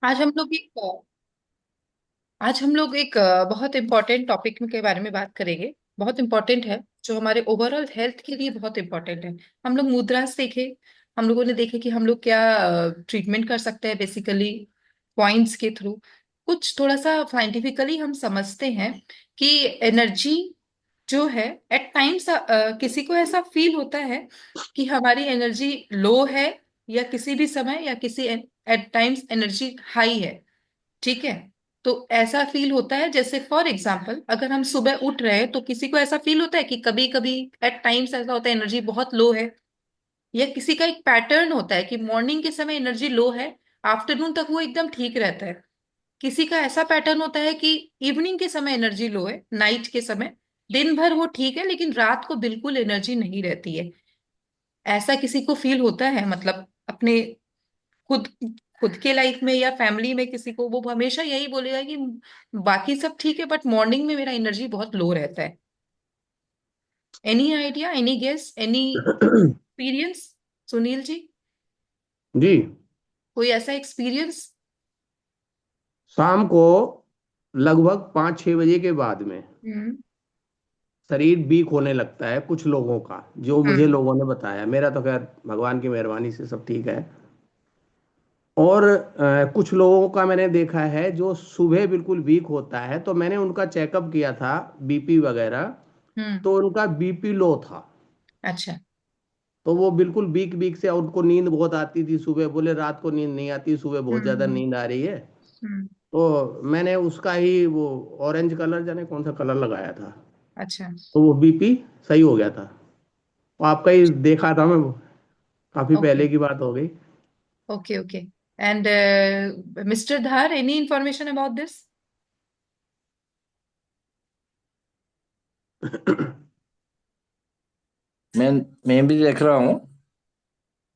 आज हम लोग एक आज हम लोग एक बहुत इंपॉर्टेंट टॉपिक के बारे में बात करेंगे। बहुत इंपॉर्टेंट है, जो हमारे ओवरऑल हेल्थ के लिए बहुत इंपॉर्टेंट है। हम लोग मुद्रास देखे, हम लोगों ने देखे कि हम लोग क्या ट्रीटमेंट कर सकते हैं बेसिकली पॉइंट्स के थ्रू। कुछ थोड़ा सा साइंटिफिकली हम समझते हैं कि एनर्जी जो है एट टाइम्स किसी को ऐसा फील होता है कि हमारी एनर्जी लो है, या किसी भी समय या किसी एट टाइम्स एनर्जी हाई है। ठीक है। तो ऐसा फील होता है, जैसे फॉर एग्जाम्पल अगर हम सुबह उठ रहे हैं तो किसी को ऐसा फील होता है कि कभी कभी एट टाइम्स ऐसा होता है एनर्जी बहुत लो है, या किसी का एक पैटर्न होता है कि मॉर्निंग के समय एनर्जी लो है, आफ्टरनून तक वो एकदम ठीक रहता है। किसी का ऐसा पैटर्न होता है कि इवनिंग के समय एनर्जी लो है, नाइट के समय दिन भर वो ठीक है लेकिन रात को बिल्कुल एनर्जी नहीं रहती है। ऐसा किसी को फील होता है, मतलब अपने खुद खुद के लाइफ में या फैमिली में किसी को, वो हमेशा यही बोलेगा कि बाकी सब ठीक है बट मॉर्निंग में मेरा एनर्जी बहुत लो रहता है। Any idea, any guess, any experience? Sunil ji, जी। कोई ऐसा एक्सपीरियंस? शाम को लगभग 5-6 बजे के बाद में हम्म। शरीर वीक होने लगता है कुछ लोगों का, जो मुझे हम्म। लोगों ने बताया। मेरा तो खैर भगवान की मेहरबानी से सब ठीक है। और कुछ लोगों का मैंने देखा है जो सुबह बिल्कुल वीक होता है, तो मैंने उनका चेकअप किया था, बीपी वगैरह। हम्म। तो उनका बीपी लो था। अच्छा। तो वो बिल्कुल वीक वीक से, और उनको नींद बहुत आती थी सुबह, बोले रात को नींद नहीं आती, सुबह बहुत ज्यादा हम्म। नींद आ रही है। हम्म। तो मैंने उसका ही वो ऑरेंज कलर, जाने कौन सा कलर लगाया था। अच्छा। तो वो बीपी सही हो गया था। वो आपका ही देखा था मैं, काफी ओके। पहले की बात हो गई। Okay. Okay. And mister Dhar, any information about this? मैं मैं भी देख रहा हूँ।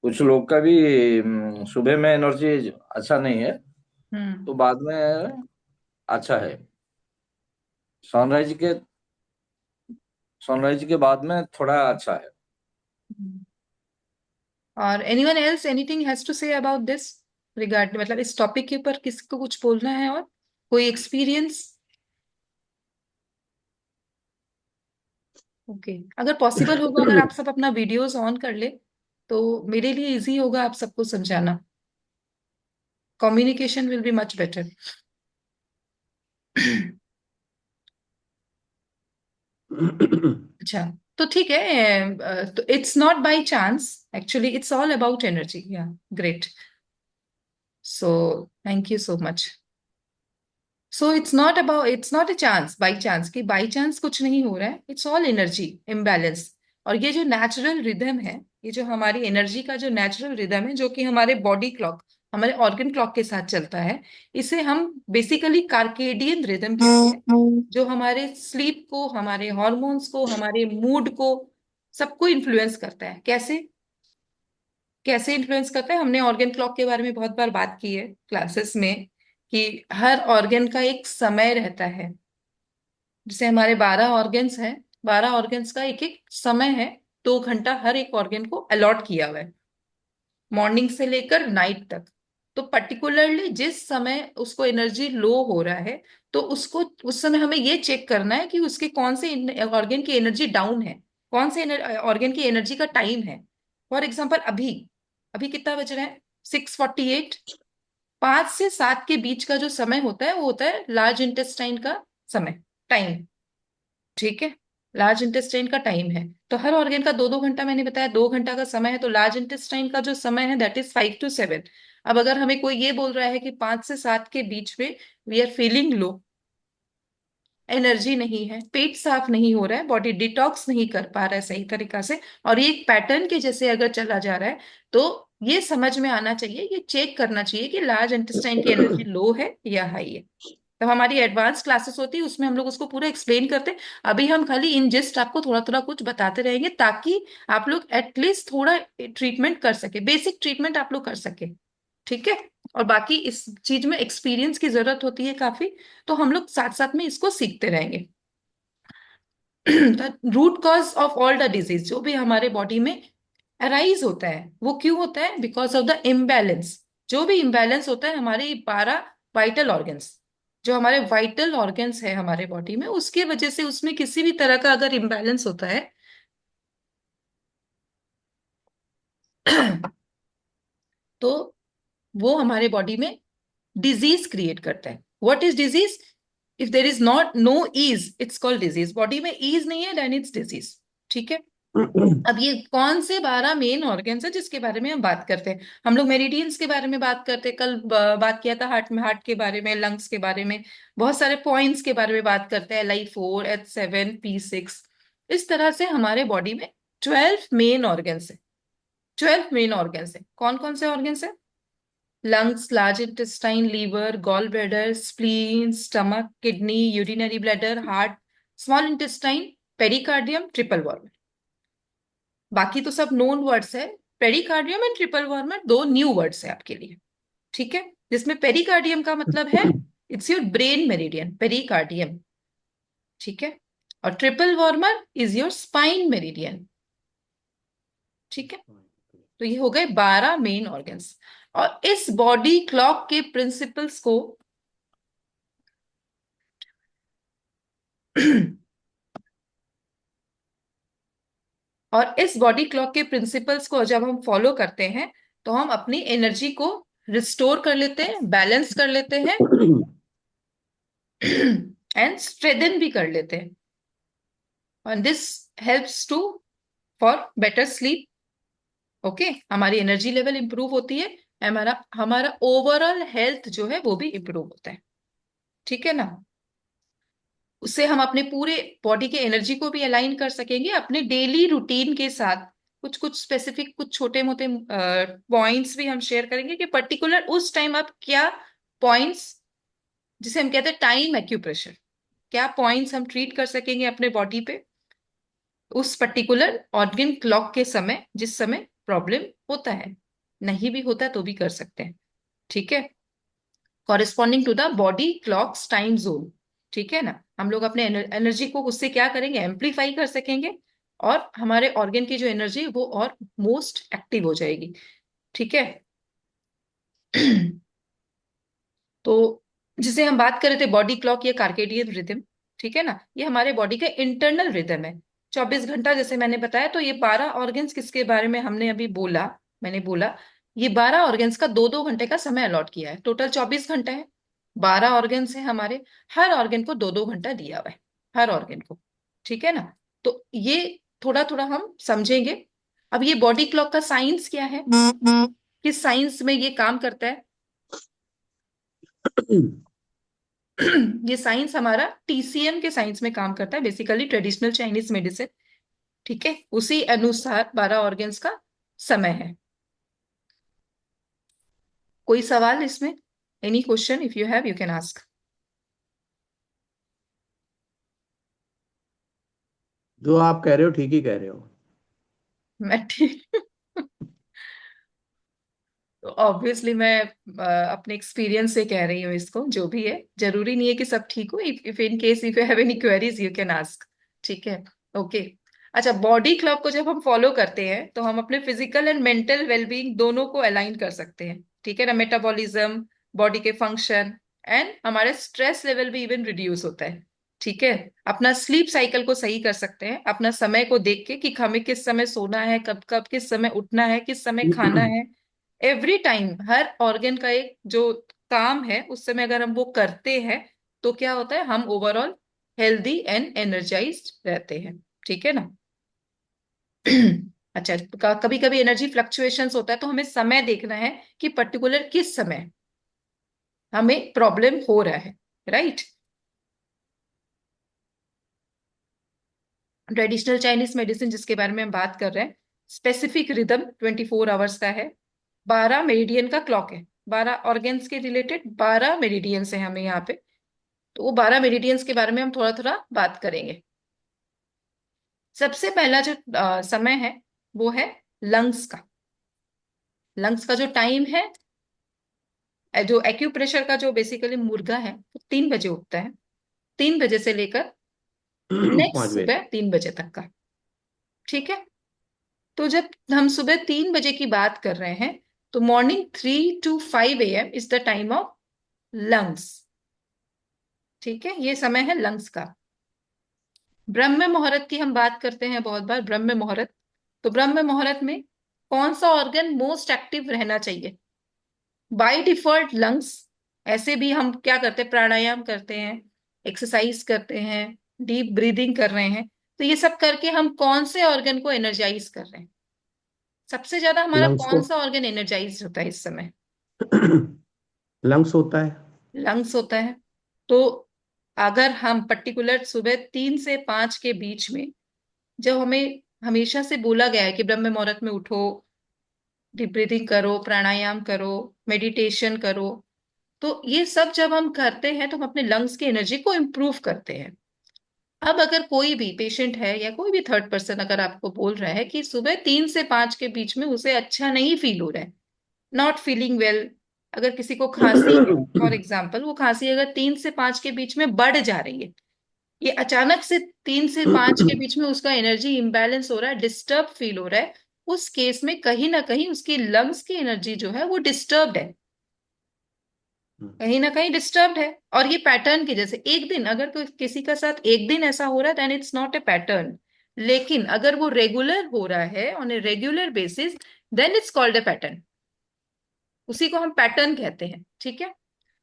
कुछ लोग का भी सुबह में एनर्जी अच्छा नहीं है, हम्म। तो बाद में अच्छा है। सनराइज के सनराइज के बाद में थोड़ा अच्छा है। और anyone else anything has to say about this regard, मतलब इस टॉपिक के ऊपर किसी को कुछ बोलना है, और कोई एक्सपीरियंस? ओके, अगर पॉसिबल होगा, अगर आप सब अपना वीडियोस ऑन कर ले तो मेरे लिए इजी होगा आप सबको समझाना। Communication will be much better. अच्छा, तो ठीक है। तो it's not by chance, actually it's all about energy. Yeah great. So thank you so much. So it's not a chance, by chance, कि बाई चांस कुछ नहीं हो रहा है, इट्स ऑल एनर्जी इम्बैलेंस। और ये जो नेचुरल रिदम है, ये जो हमारी एनर्जी का जो नेचुरल रिदम है, जो कि हमारे बॉडी क्लॉक, हमारे ऑर्गन क्लॉक के साथ चलता है, इसे हम बेसिकली कार्केडियन रिदम कहते हैं। जो हमारे स्लीप को, हमारे हॉर्मोन्स को, हमारे मूड को, सबको इन्फ्लुएंस करता है। कैसे कैसे इन्फ्लुएंस करता है? हमने ऑर्गन क्लॉक के बारे में बहुत बार बात की है क्लासेस में, कि हर ऑर्गन का एक समय रहता है। जैसे हमारे 12 ऑर्गन्स हैं, 12 ऑर्गन्स का एक एक समय है। 2 घंटा हर एक ऑर्गन को अलॉट किया हुआ है, मॉर्निंग से लेकर नाइट तक। तो पर्टिकुलरली जिस समय उसको एनर्जी लो हो रहा है, तो उसको उस समय हमें ये चेक करना है कि उसके कौन से ऑर्गन की एनर्जी डाउन है, कौन से ऑर्गन की एनर्जी का टाइम है। फॉर एग्जाम्पल अभी अभी कितना बज रहा है? 6:48। 5 से 7 के बीच का जो समय होता है वो होता है लार्ज इंटेस्टाइन का समय, टाइम। ठीक है। लार्ज इंटेस्टाइन का टाइम है, तो हर ऑर्गन का 2-2 घंटा, मैंने बताया 2 घंटा का समय है, तो लार्ज इंटेस्टाइन का जो समय है दैट इज 5 to 7। अब अगर हमें कोई ये बोल रहा है कि 5 से 7 के बीच में we are feeling low, energy नहीं है, पेट साफ नहीं हो रहा है, बॉडी डिटॉक्स नहीं कर पा रहा है सही तरीका से, और ये एक पैटर्न के जैसे अगर चला जा रहा है, तो ये समझ में आना चाहिए, ये चेक करना चाहिए कि लार्ज इंटेस्टाइन की एनर्जी लो है या हाई है। तो हमारी एडवांस क्लासेस होती है, उसमें हम लोग उसको पूरा एक्सप्लेन करते हैं। अभी हम खाली इन जस्ट आपको थोड़ा थोड़ा कुछ बताते रहेंगे, ताकि आप लोग एटलीस्ट थोड़ा ट्रीटमेंट कर सके, बेसिक ट्रीटमेंट आप लोग कर सके। ठीक है। और बाकी इस चीज में एक्सपीरियंस की जरूरत होती है काफी, तो हम लोग साथ साथ में इसको सीखते रहेंगे। Root cause of all the disease जो भी हमारे बॉडी में अराइज होता है, वो क्यों होता है? Because of the imbalance. जो भी इम्बैलेंस होता है हमारे 12 वाइटल ऑर्गन्स, जो हमारे वाइटल ऑर्गन्स है हमारे बॉडी में, उसकी वजह से उसमें किसी भी तरह का अगर इम्बैलेंस होता है तो वो हमारे बॉडी में डिजीज क्रिएट करता है। What is disease? If there is not no ease, it's called disease. Body में ईज नहीं है, देन इट्स डिजीज। ठीक है। अब ये कौन से 12 मेन ऑर्गन्स है जिसके बारे में हम बात करते हैं? हम लोग मेरिडियंस के बारे में बात करते हैं, कल बात किया था हार्ट में, हार्ट के बारे में, लंग्स के बारे में, बहुत सारे पॉइंट्स के बारे में बात करते हैं, LI4, H7, P6। इस तरह से हमारे बॉडी में 12 मेन ऑर्गन्स है। 12 मेन ऑर्गन्स है। कौन कौन से ऑर्गन्स है? Lungs, large intestine, liver, gall bladder, spleen, stomach, kidney, urinary bladder, heart, small intestine, pericardium, triple valve. बाकी तो सब नोन वर्ड्स है। पेरिकार्डियम एंड ट्रिपल वर्मर दो न्यू वर्ड्स है आपके लिए। ठीक है। जिसमें पेरिकार्डियम का मतलब है it's your brain meridian, pericardium. ठीक है। और triple warmer is your spine meridian. ठीक है। तो ये हो गए 12 मेन ऑर्गन्स। और इस बॉडी क्लॉक के प्रिंसिपल्स को और इस बॉडी क्लॉक के प्रिंसिपल्स को जब हम फॉलो करते हैं तो हम अपनी एनर्जी को रिस्टोर कर लेते हैं, बैलेंस कर लेते हैं एंड स्ट्रेंथन भी कर लेते हैं। And this helps to for better sleep. Okay, हमारी एनर्जी लेवल इंप्रूव होती है, हमारा हमारा ओवरऑल हेल्थ जो है वो भी इंप्रूव होता है। ठीक है ना। उससे हम अपने पूरे बॉडी के एनर्जी को भी अलाइन कर सकेंगे अपने डेली रूटीन के साथ। कुछ कुछ स्पेसिफिक, कुछ छोटे मोटे पॉइंट्स भी हम शेयर करेंगे कि पर्टिकुलर उस टाइम आप क्या पॉइंट्स, जिसे हम कहते हैं टाइम एक्यूप्रेशर, क्या पॉइंट्स हम ट्रीट कर सकेंगे अपने बॉडी पे उस पर्टिकुलर ऑर्गन क्लॉक के समय, जिस समय प्रॉब्लम होता है। नहीं भी होता तो भी कर सकते हैं। ठीक है। Corresponding to the body clocks time zone. ठीक है ना। हम लोग अपने एनर्जी को उससे क्या करेंगे, एम्पलीफाई कर सकेंगे, और हमारे ऑर्गन की जो एनर्जी वो और मोस्ट एक्टिव हो जाएगी। ठीक है। तो जिसे हम बात कर रहे थे बॉडी क्लॉक या कार्केडियन रिदम, ठीक है ना, ये हमारे बॉडी का इंटरनल रिदम है। 24 घंटा जैसे मैंने बताया, तो ये 12 ऑर्गन्स किसके बारे में हमने अभी बोला, मैंने बोला ये 12 ऑर्गन्स का 2-2 घंटे का समय अलॉट किया है। टोटल 24 घंटे है। 12 ऑर्गन्स है हमारे, हर ऑर्गन को 2-2 घंटा दिया हुआ है, हर ऑर्गन को। ठीक है ना। तो ये थोड़ा थोड़ा हम समझेंगे। अब ये बॉडी क्लॉक का साइंस क्या है, किस साइंस में ये काम करता है? ये साइंस हमारा TCM के साइंस में काम करता है, बेसिकली ट्रेडिशनल चाइनीज मेडिसिन। ठीक है। उसी अनुसार 12 ऑर्गन्स का समय है। कोई सवाल इसमें? Any question? If you have you can ask. जो आप कह रहे हो ठीक ही कह रहे हो। मैं ठीक तो ऑब्वियसली मैं अपने एक्सपीरियंस से कह रही हूँ इसको, जो भी है जरूरी नहीं है कि सब ठीक हो। If in case if you have any queries you can ask. ठीक है। ओके। अच्छा, बॉडी क्लॉक को जब हम फॉलो करते हैं तो हम अपने फिजिकल एंड मेंटल वेलबींग दोनों को अलाइन कर सकते हैं। ठीक है ना। मेटाबॉलिज्म, बॉडी के फंक्शन एंड हमारे स्ट्रेस लेवल भी इवन रिड्यूस होता है। ठीक है। अपना स्लीप साइकिल को सही कर सकते हैं, अपना समय को देख के कि हमें किस समय सोना है, कब कब किस समय उठना है, किस समय खाना है। एवरी टाइम हर ऑर्गन का एक जो काम है उस समय अगर हम वो करते हैं तो क्या होता है, हम ओवरऑल हेल्दी एंड एनर्जाइज्ड रहते हैं। ठीक है ना। अच्छा, कभी कभी एनर्जी फ्लक्चुएशंस होता है तो हमें समय देखना है कि पर्टिकुलर किस समय हमें प्रॉब्लम हो रहा है। राइट। ट्रेडिशनल चाइनीज मेडिसिन जिसके बारे में हम बात कर रहे हैं, स्पेसिफिक रिदम 24 आवर्स का है। 12 मेरिडियन का क्लॉक है। 12 ऑर्गन्स के रिलेटेड 12 मेरिडियंस है हमें यहाँ पे। तो वो 12 मेरिडियंस के बारे में हम थोड़ा थोड़ा बात करेंगे। सबसे पहला जो समय है वो है लंग्स का। लंग्स का जो टाइम है, जो एक्यूप्रेशर का जो बेसिकली मुर्गा है वो 3 बजे उठता है। 3 बजे से लेकर नेक्स्ट 5 बजे। सुबह 3 बजे तक का। ठीक है। तो जब हम सुबह 3 बजे की बात कर रहे हैं तो morning 3 to 5 AM is the time of lungs. ठीक है, ये समय है लंग्स का। ब्रह्म मुहूर्त की हम बात करते हैं बहुत बार, ब्रह्म मुहूर्त। तो ब्रह्म मुहूर्त में कौन सा ऑर्गन मोस्ट एक्टिव रहना चाहिए? By default lungs. ऐसे भी हम क्या करते हैं, प्राणायाम करते हैं, एक्सरसाइज करते हैं, डीप ब्रीदिंग कर रहे हैं। तो ये सब करके हम कौन से ऑर्गन को एनर्जाइज कर रहे हैं? सबसे ज्यादा हमारा लंग्स कौन को। सा ऑर्गन एनर्जाइज होता है इस समय? लंग्स होता है। लंग्स होता है। तो अगर हम पर्टिकुलर सुबह 3 से 5 के बीच में, जब हमें हमेशा से बोला गया है कि ब्रह्म मुहूर्त में उठो, डीप ब्रीदिंग करो, प्राणायाम करो, मेडिटेशन करो, तो ये सब जब हम करते हैं तो हम अपने लंग्स की एनर्जी को इम्प्रूव करते हैं। अब अगर कोई भी पेशेंट है या कोई भी थर्ड पर्सन अगर आपको बोल रहा है कि सुबह 3 से 5 के बीच में उसे अच्छा नहीं फील हो रहा है, नॉट फीलिंग वेल, अगर किसी को खांसी है फॉर एग्जाम्पल, वो खांसी अगर 3 से 5 के बीच में बढ़ जा रही है, ये अचानक से 3 से 5 के बीच में उसका एनर्जी इम्बैलेंस हो रहा है, डिस्टर्ब फील हो रहा है, उस केस में कहीं ना कहीं उसकी लंग्स की एनर्जी जो है वो डिस्टर्ब्ड है, कहीं ना कहीं डिस्टर्ब्ड है। और ये पैटर्न की जैसे, एक दिन अगर कोई किसी का साथ एक दिन ऐसा हो रहा है then it's not a pattern, लेकिन अगर वो रेगुलर हो रहा है on a regular basis then it's called a pattern, उसी को हम पैटर्न कहते हैं। ठीक है,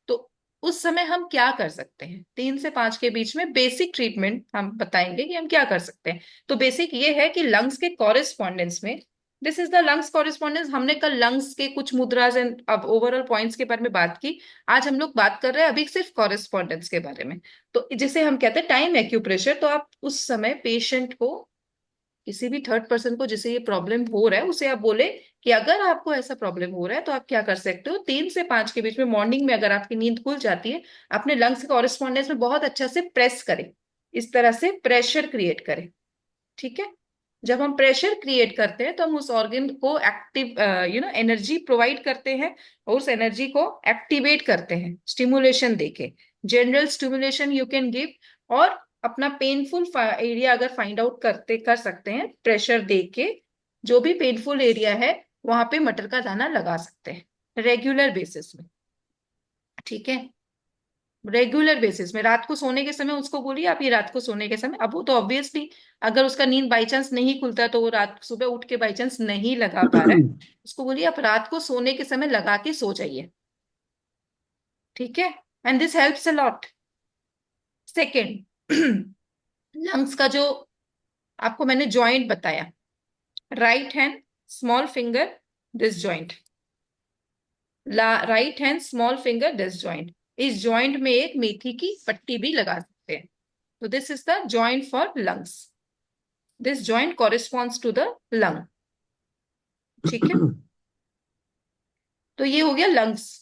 तो उस समय हम क्या कर सकते हैं? 3 से 5 के बीच में बेसिक ट्रीटमेंट हम बताएंगे कि हम क्या कर सकते हैं। तो बेसिक ये है कि लंग्स के कॉरेस्पॉन्डेंस में, this is the lungs correspondence. हमने कल लंग्स के कुछ मुद्राज एंड अब ओवरऑल पॉइंट्स के बारे में बात की, आज हम लोग बात कर रहे हैं अभी सिर्फ कॉरेस्पॉन्डेंस के बारे में। तो जिसे हम कहते हैं टाइम एक्यूप्रेशर। तो आप उस समय पेशेंट को, किसी भी थर्ड पर्सन को जिसे ये प्रॉब्लम हो रहा है, उसे आप बोले कि अगर आपको ऐसा प्रॉब्लम हो रहा है तो आप क्या कर सकते हो, 3 से 5 के बीच में मॉर्निंग में अगर आपकी नींद खुल जाती है, अपने लंग्स के कॉरेस्पॉन्डेंस में बहुत अच्छा से प्रेस करें, इस तरह से प्रेशर क्रिएट करें। ठीक है, जब हम प्रेशर क्रिएट करते हैं तो हम उस ऑर्गन को एक्टिव एनर्जी प्रोवाइड करते हैं, और उस एनर्जी को एक्टिवेट करते हैं स्टिमुलेशन देके। General stimulation you can give, और अपना पेनफुल एरिया अगर फाइंड आउट कर सकते हैं प्रेशर दे के, जो भी पेनफुल एरिया है वहां पे मटर का दाना लगा सकते हैं रेगुलर बेसिस में। ठीक है, रेगुलर बेसिस में रात को सोने के समय उसको बोलिए आप ये रात को सोने के समय, अब वो तो ऑब्वियसली अगर उसका नींद बाई चांस नहीं खुलता है तो वो रात सुबह उठ के बाई चांस नहीं लगा पा रहा है, उसको बोलिए आप रात को सोने के समय लगा के सो जाइए। ठीक है, and this helps a lot. Second, lungs का जो आपको मैंने जॉइंट बताया, right hand small finger this joint, right hand small finger this joint, इस जॉइंट में एक मेथी की पट्टी भी लगा सकते हैं। तो this is the joint for lungs, this joint corresponds to the lung. ठीक है, तो ये हो गया लंग्स।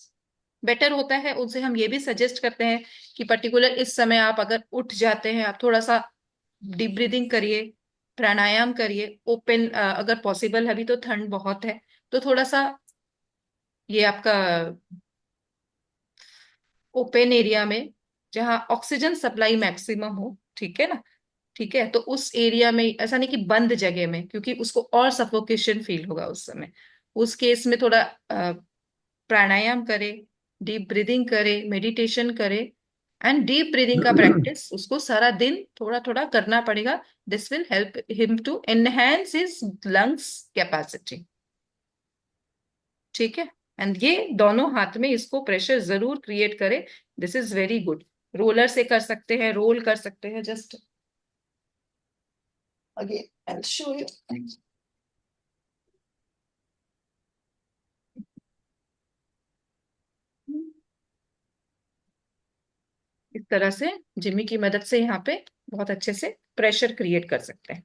बेटर होता है, उनसे हम ये भी सजेस्ट करते हैं कि पर्टिकुलर इस समय आप अगर उठ जाते हैं, आप थोड़ा सा डीप ब्रीदिंग करिए, प्राणायाम करिए, ओपन अगर पॉसिबल है, अभी तो ठंड बहुत है तो थोड़ा सा ये आपका ओपन एरिया में जहाँ ऑक्सीजन सप्लाई मैक्सिमम हो, ठीक है ना, ठीक है, तो उस एरिया में, ऐसा नहीं कि बंद जगह में, क्योंकि उसको और सफोकेशन फील होगा उस समय, उस केस में थोड़ा प्राणायाम करे, डीप ब्रीदिंग करे, मेडिटेशन करे, एंड डीप ब्रीदिंग का प्रैक्टिस उसको सारा दिन थोड़ा थोड़ा करना पड़ेगा। This will help him to enhance his lungs capacity. ठीक है, एंड ये दोनों हाथ में इसको प्रेशर जरूर क्रिएट करे, this is very good. Roller से कर सकते हैं, रोल कर सकते हैं, just again I'll show you। इस तरह से जिमी की मदद से यहाँ पे बहुत अच्छे से प्रेशर क्रिएट कर सकते हैं।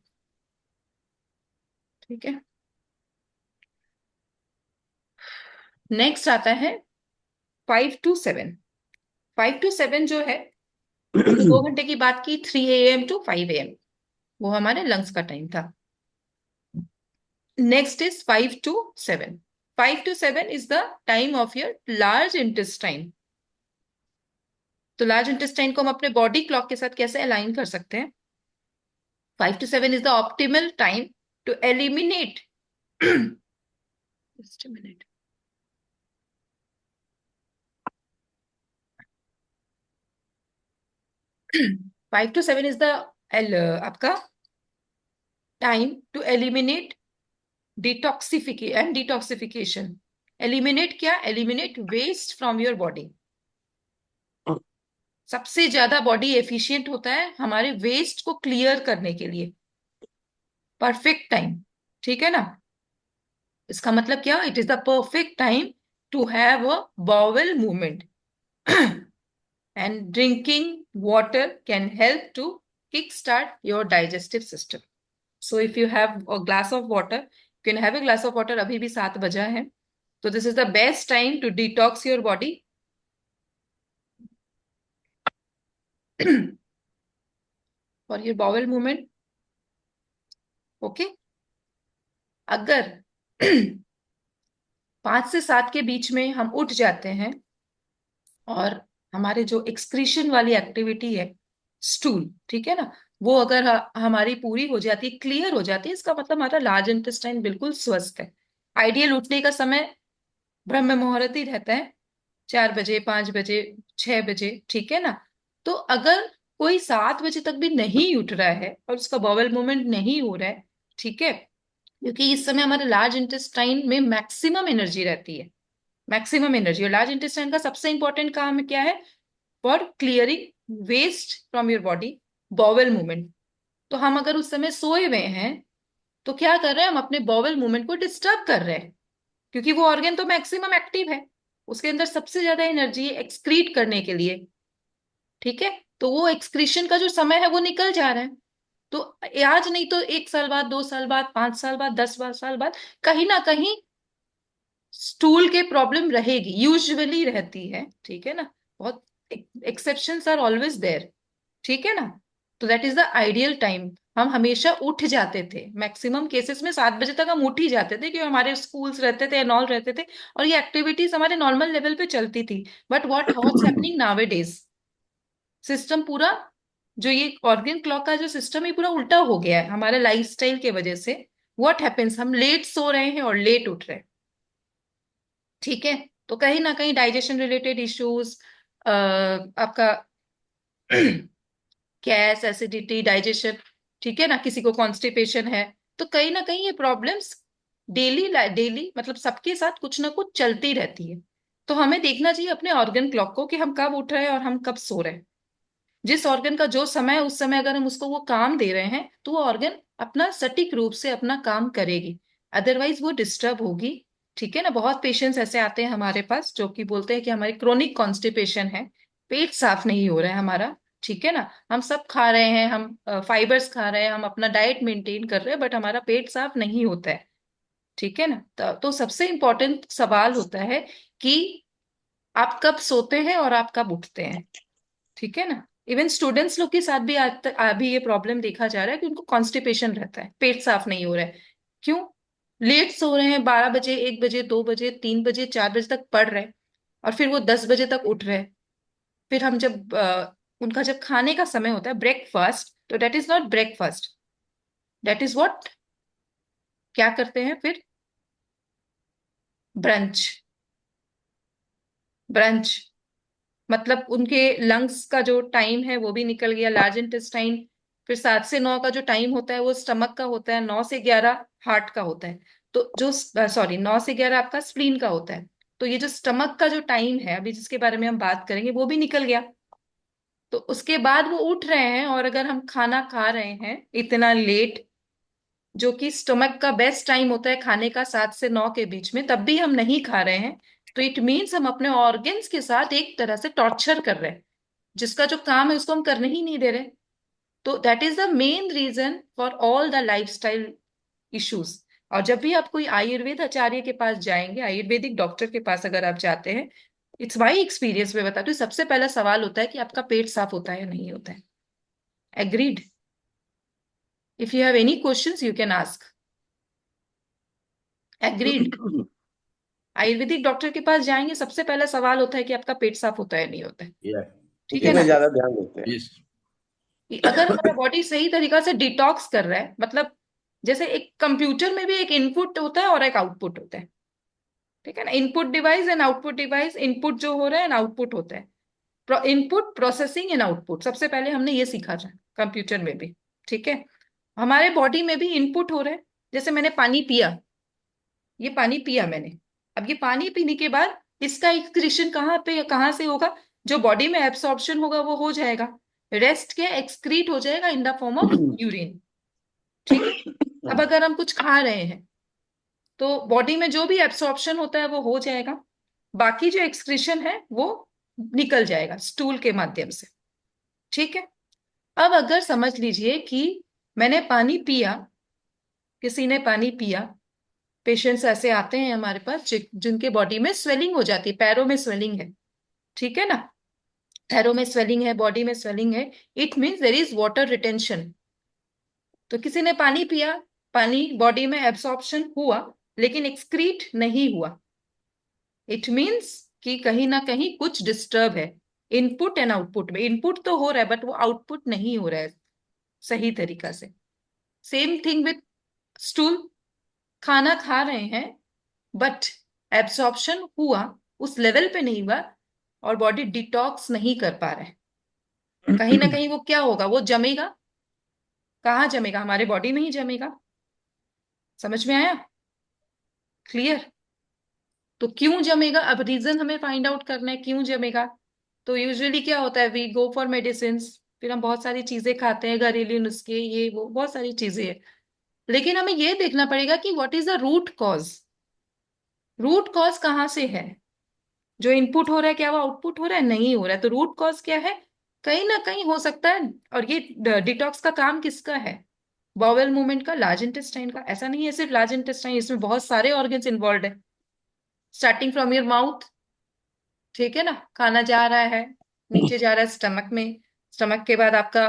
ठीक है, नेक्स्ट आता है 5 to 7। 5 to 7 जो है, हमने 2 घंटे की बात की, 3 AM to 5 AM, वो हमारे लंग्स का टाइम था। Next is 5 to 7। 5 to 7 is the time of your large intestine. तो लार्ज इंटेस्टाइन को हम अपने बॉडी क्लॉक के साथ कैसे अलाइन कर सकते हैं? 5 to 7 is the optimal time to eliminate just a minute, 5 to 7 is the आपका time to eliminate detoxification. Eliminate क्या? Eliminate waste from your body. सबसे ज्यादा बॉडी एफिशिएंट होता है हमारे वेस्ट को क्लियर करने के लिए। परफेक्ट टाइम, ठीक है ना? इसका मतलब क्या? It is the perfect time to have a bowel movement and drinking water can help to kickstart your digestive system. So if you have a glass of water, you can have a glass of water. अभी भी 7 बजा है, तो this is the best time to detox your body for your bowel movement. Okay? अगर 5 से 7 के बीच में हम उठ जाते हैं और हमारे जो एक्सक्रीशन वाली एक्टिविटी है, स्टूल, ठीक है ना, वो अगर हमारी पूरी हो जाती है, क्लियर हो जाती है, इसका मतलब हमारा लार्ज इंटेस्टाइन बिल्कुल स्वस्थ है। आइडियल उठने का समय ब्रह्म मुहूर्त ही रहता है, 4 बजे, 5 बजे, 6 बजे, ठीक है ना? तो अगर कोई 7 बजे तक भी नहीं उठ रहा है और उसका बॉवल मूवमेंट नहीं हो रहा है, ठीक है, क्योंकि इस समय हमारे लार्ज इंटेस्टाइन में मैक्सिमम एनर्जी रहती है, मैक्सिमम एनर्जी। और लार्ज इंटेस्टाइन का सबसे इंपॉर्टेंट काम क्या है? For clearing waste from your body, bowel movement. तो हम अगर उस समय सोए हुए हैं तो क्या कर रहे हैं? हम अपने बॉवल मूवमेंट को डिस्टर्ब कर रहे हैं, क्योंकि वो ऑर्गन तो मैक्सिमम एक्टिव है, उसके अंदर सबसे ज्यादा एनर्जी एक्सक्रीट करने के लिए, ठीक है? तो वो एक्सक्रीशन का जो समय है वो निकल जा रहा है। तो आज नहीं तो 1 साल बाद, 2 साल बाद, 5 साल बाद, 10 साल बाद कहीं ना कहीं स्टूल के प्रॉब्लम रहेगी, यूजुअली रहती है, ठीक है ना? बहुत एक्सेप्शंस आर ऑलवेज देयर, ठीक है ना? तो that is the ideal time. हम हमेशा उठ जाते थे, मैक्सिमम केसेस में 7 बजे तक हम उठ ही जाते थे, क्योंकि हमारे स्कूल्स रहते थे, एंड ऑल रहते थे, और ये एक्टिविटीज हमारे नॉर्मल लेवल पे चलती थी। But what's happening nowadays, system पूरा, जो ये ऑर्गन क्लॉक का जो सिस्टम है पूरा उल्टा हो गया है हमारे लाइफस्टाइल के वजह से। व्हाट हैपेंस, हम लेट सो रहे हैं और लेट उठ रहे हैं, ठीक है? तो कहीं ना कहीं डाइजेशन रिलेटेड इश्यूज, आपका गैस, एसिडिटी, डाइजेशन, ठीक है ना, किसी को कॉन्स्टिपेशन है, तो कहीं ना कहीं ये प्रॉब्लम्स डेली डेली मतलब सबके साथ कुछ ना कुछ चलती रहती है। तो हमें देखना चाहिए अपने ऑर्गन क्लॉक को कि हम कब उठ रहे हैं और हम कब सो रहे हैं। जिस ऑर्गन का जो समय है, उस समय अगर हम उसको वो काम दे रहे हैं तो वो ऑर्गन अपना सटीक रूप से अपना काम करेगी, अदरवाइज वो डिस्टर्ब होगी, ठीक है ना? बहुत पेशेंट्स ऐसे आते हैं हमारे पास जो कि बोलते हैं कि हमारी क्रोनिक कॉन्स्टिपेशन है, पेट साफ नहीं हो रहा है हमारा, ठीक है ना, हम सब खा रहे हैं, हम फाइबर्स खा रहे हैं, हम अपना डाइट मेंटेन कर रहे हैं, बट हमारा पेट साफ नहीं होता है, ठीक है ना? तो सबसे इंपॉर्टेंट सवाल होता है कि आप कब सोते हैं और आप कब उठते हैं, ठीक है ना? इवन स्टूडेंट्स लोग के साथ भी आज तक अभी ये प्रॉब्लम देखा जा रहा है कि उनको कॉन्स्टिपेशन रहता है, पेट साफ नहीं हो रहा है। क्यों? लेट सो रहे हैं, 12 बजे, 1 बजे, 2 बजे, 3 बजे, 4 बजे तक पढ़ रहे हैं, और फिर वो 10 बजे तक उठ रहे हैं। फिर हम जब उनका जब खाने का समय होता है, ब्रेकफास्ट, तो that is not breakfast, that is what, क्या करते हैं फिर? ब्रंच। ब्रंच मतलब उनके लंग्स का जो टाइम है वो भी निकल गया, लार्ज इंटेस्टाइन। फिर 7 से 9 का जो टाइम होता है वो स्टमक का होता है, 9 से 11 हार्ट का होता है। तो जो, सॉरी, 9 से 11 आपका स्प्लीन का होता है। तो ये जो स्टमक का जो टाइम है अभी जिसके बारे में हम बात करेंगे, वो भी निकल गया। तो उसके बाद वो उठ रहे हैं, और अगर हम खाना खा रहे हैं इतना लेट, जो कि स्टमक का बेस्ट टाइम होता है खाने का, 7 से 9 के बीच में, तब भी हम नहीं खा रहे हैं, तो इट मीन्स हम अपने ऑर्गन्स के साथ एक तरह से टॉर्चर कर रहे हैं, जिसका जो काम है उसको हम करने ही नहीं दे रहे। तो that is the main reason for all the lifestyle issues. और जब भी आप कोई आयुर्वेद आचार्य के पास जाएंगे, आयुर्वेदिक डॉक्टर के पास अगर आप जाते हैं, इट्स माई एक्सपीरियंस में बताती हूँ, सबसे पहला सवाल होता है कि आपका पेट साफ होता है या नहीं होता है। Agreed? If you have any questions you can ask. Agreed? Ayurvedic doctor के पास जाएंगे, सबसे पहला सवाल होता है कि आपका पेट साफ होता है नहीं होता है, या ठीक है इसी पे ना? ज्यादा ध्यान देते हैं। यस। कि अगर हमारा बॉडी सही तरीका से डिटॉक्स कर रहा है, मतलब जैसे एक कंप्यूटर में भी एक इनपुट होता है और एक आउटपुट होता है, ठीक है ना? Input device and output device, input जो हो रहा है एंड आउटपुट होता है। Input, processing and output. सबसे पहले हमने ये सीखा था कंप्यूटर में भी, ठीक है। हमारे बॉडी में भी इनपुट हो रहा है, जैसे मैंने पानी पिया, ये पानी पिया मैंने। अब ये पानी पीने के बाद इसका एक्सक्रीशन कहाँ से होगा? जो बॉडी में एब्सॉर्प्शन होगा वो हो जाएगा, रेस्ट क्या, एक्सक्रीट हो जाएगा in the form of urine, ठीक है। अब अगर हम कुछ खा रहे हैं तो बॉडी में जो भी एब्सॉर्प्शन होता है वो हो जाएगा, बाकी जो एक्सक्रीशन है वो निकल जाएगा स्टूल के माध्यम से, ठीक है। अब अगर समझ लीजिए कि मैंने पानी पिया, किसी ने पानी पिया, पेशेंट्स ऐसे आते हैं हमारे पास जिनके बॉडी में स्वेलिंग हो जाती है, पैरों में स्वेलिंग है, ठीक है ना, पैरों में स्वेलिंग है, बॉडी में स्वेलिंग है, it means there is water retention. तो किसी ने पानी पिया, पानी बॉडी में एब्सॉर्प्शन हुआ लेकिन एक्सक्रीट नहीं हुआ, इट मीन्स कि कहीं ना कहीं कुछ डिस्टर्ब है इनपुट एंड आउटपुट में। इनपुट तो हो रहा है बट वो आउटपुट नहीं हो रहा है सही तरीका से। सेम थिंग विथ स्टूल, खाना खा रहे हैं बट एब्सॉर्प्शन हुआ, उस लेवल पे नहीं हुआ और बॉडी डिटॉक्स नहीं कर पा रहा है, कहीं ना कहीं वो क्या होगा, वो जमेगा। कहाँ जमेगा? हमारे बॉडी में ही जमेगा। समझ में आया? क्लियर? तो क्यों जमेगा, अब रीजन हमें फाइंड आउट करना है क्यों जमेगा। तो यूजुअली क्या होता है, वी गो फॉर मेडिसिन, फिर हम बहुत सारी चीजें खाते हैं, घरेलू नुस्खे, ये वो बहुत सारी चीजें हैं, लेकिन हमें ये देखना पड़ेगा कि what is the root cause. Root cause कहाँ से है? जो इनपुट हो रहा है क्या वो आउटपुट हो रहा है? नहीं हो रहा है, तो रूट कॉज क्या है? कहीं ना कहीं हो सकता है। और ये डिटॉक्स का काम किसका है? बॉवेल मूवमेंट का, लार्ज इंटेस्टाइन का। ऐसा नहीं है सिर्फ लार्ज इंटेस्टाइन, इसमें बहुत सारे ऑर्गन्स इन्वॉल्व है, स्टार्टिंग फ्रॉम योर माउथ, ठीक है ना, खाना जा रहा है, नीचे जा रहा है स्टमक में, स्टमक के बाद आपका,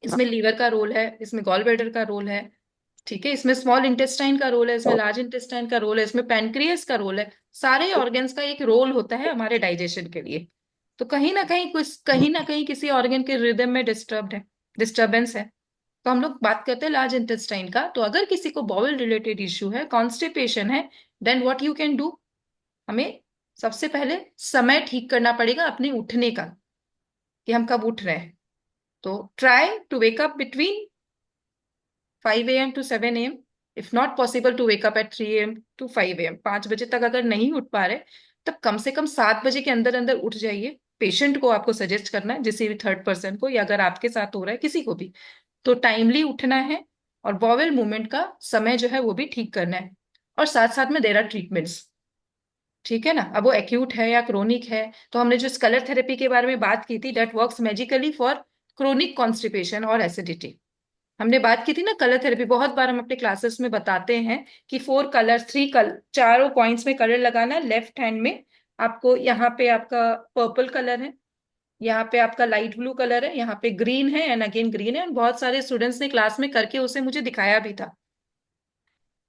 इसमें लीवर का रोल है, इसमें गॉल ब्लैडर का रोल है, ठीक है, इसमें स्मॉल इंटेस्टाइन का रोल है, इसमें लार्ज इंटेस्टाइन का रोल है, इसमें पैनक्रियास का रोल है। सारे ऑर्गन्स का एक रोल होता है हमारे डाइजेशन के लिए। तो कहीं ना कहीं किसी ऑर्गन के रिदम में डिस्टर्बेंस है। तो हम लोग बात करते हैं लार्ज इंटेस्टाइन का। तो अगर किसी को बॉवल रिलेटेड इश्यू है, कॉन्स्टिपेशन है, then what you can do, हमें सबसे पहले समय ठीक करना पड़ेगा अपने उठने का, कि हम कब उठ रहे हैं। तो try to wake up between 5 AM to 7 AM, if not possible to wake up at 3 AM to 5 AM। 5 बजे तक अगर नहीं उठ पा रहे तब कम से कम 7 बजे के अंदर अंदर उठ जाइए। पेशेंट को आपको सजेस्ट करना है, किसी भी थर्ड पर्सन को, या अगर आपके साथ हो रहा है किसी को भी, तो टाइमली उठना है और बॉवेल मूवमेंट का समय जो है वो भी ठीक करना है। और साथ साथ में देर आर ट्रीटमेंट्स, ठीक है ना। अब वो एक्यूट है या क्रोनिक है, तो हमने जो स्कलर थेरेपी के बारे में बात की थी, that works magically for chronic constipation और एसिडिटी। हमने बात की थी ना कलर थेरेपी, बहुत बार हम अपने क्लासेस में बताते हैं कि 4 कलर, 3 कलर, चारों पॉइंट्स में कलर लगाना है। लेफ्ट हैंड में आपको, यहाँ पे आपका पर्पल कलर है, यहाँ पे आपका लाइट ब्लू कलर है, यहाँ पे ग्रीन है एंड अगेन ग्रीन है। और बहुत सारे स्टूडेंट्स ने क्लास में करके उसे मुझे दिखाया भी था।